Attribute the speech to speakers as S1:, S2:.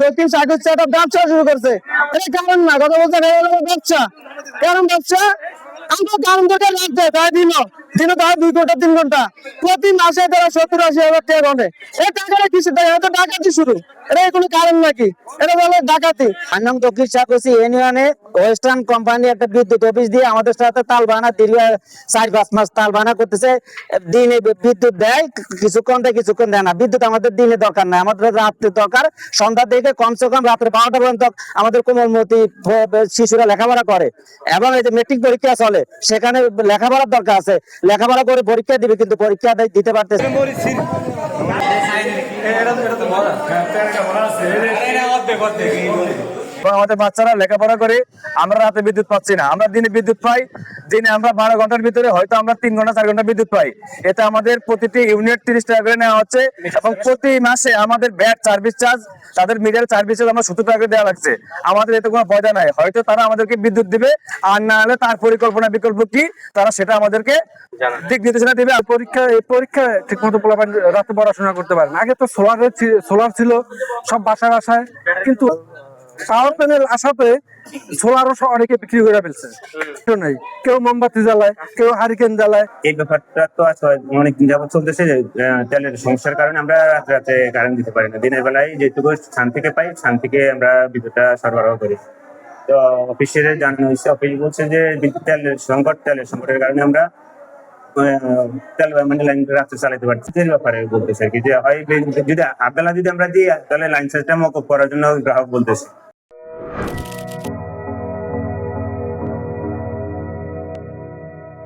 S1: দক্ষিণ সাগর একটা ব্যবসা শুরু করছে, এটা কারণ না কথা বলতে ব্যবসা কারণ ব্যবসা আমরা কারণ থেকে লাভ দেয় তাই দিনে তারা 2 ঘন্টা 3 ঘন্টা প্রতি মাসে তারা 70-80 হাজার টাকা গনে। এই টাকাটা কিসে দেয়? এটা ডাকাতি শুরু, এটা কোনো কারণ নাকি? এটা বলে ডাকাতি।
S2: আনং দক্ষিণ সাগরসি ইউনিয়নে ওয়েস্টার্ন কোম্পানি একটা বিদ্যুৎ অফিস দিয়ে আমাদের সাথে তাল বানা দীর্ঘ 4-5 মাস তাল বানা করতেছে। দিনে বিদ্যুৎ দেয়, কিছুক্ষণ দেয় কিছুক্ষণ দেয় না। বিদ্যুৎ আমাদের দিনে দরকার নাই, আমাদের রাত্রে দরকার। সন্ধ্যা থেকে কমসে কম রাত্রে 12টা পর্যন্ত আমাদের কোমলমতি শিশুরা লেখাপড়া করে এবং এই যে মেট্রিক পরীক্ষা চলে, সেখানে লেখাপড়ার দরকার আছে, লেখাপড়া করে পরীক্ষা দিবে কিন্তু পরীক্ষা দিতে পারতেছে।
S1: আমাদের বাচ্চারা লেখাপড়া করে, আমরা রাতে বিদ্যুৎ পাচ্ছি না, আমরা দিনে বিদ্যুৎ পাই। দিনে আমরা 12 ঘন্টার ভিতরে হয়তো আমরা 3 ঘন্টা 4 ঘন্টা বিদ্যুৎ পাই। এটা আমাদের প্রতিটি ইউনিট 30 টাকা করে নেওয়া হচ্ছে এবং প্রতি মাসে আমাদের ব্যাট সার্ভিস চার্জ, তাদের মিটার সার্ভিস চার্জ আমরা 70 টাকা করে দেওয়া লাগছে। আমাদের এতে কোনো পয়সা নাই, হয়তো তারা আমাদেরকে বিদ্যুৎ দিবে, আর না হলে তার পরিকল্পনা বিকল্প কি তারা সেটা আমাদেরকে দিক নির্দেশনা দিবে। পরীক্ষা ঠিক মতো রাতে পড়াশোনা করতে পারে না। আগে তো সোলার ছিল সব বাসায় বাসায়, কিন্তু পাওয়ার প্যানেল আসাতে সোলারও অনেকে বিক্রি করে ফেলছে। কেউ মোমবাতি জ্বালায়, কেউ হারিকেন জ্বালায়।
S3: এই ব্যাপারটা তো অনেক দিন যাবত চলতেছে যে তেলের সমস্যার কারণে আমরা রাতে কারেন্ট দিতে পারি না। দিনের বেলায় যেটুকু শান্তিকে পাই, শান্তিকে আমরা বিদ্যুৎটা সরবরাহ করি। তো অফিসের জানানো হয়েছে, অফিস বলছে যে তেলের সংকটের কারণে আমরা তেল মানে লাইন রাত্রে চালাতে পারছি। এর ব্যাপারে বলতেছে আর কি, যে হয় যদি আবদালা যদি আমরা দিই তাহলে লাইন সাইজটা মকুব করার জন্য গ্রাহক বলতেছে।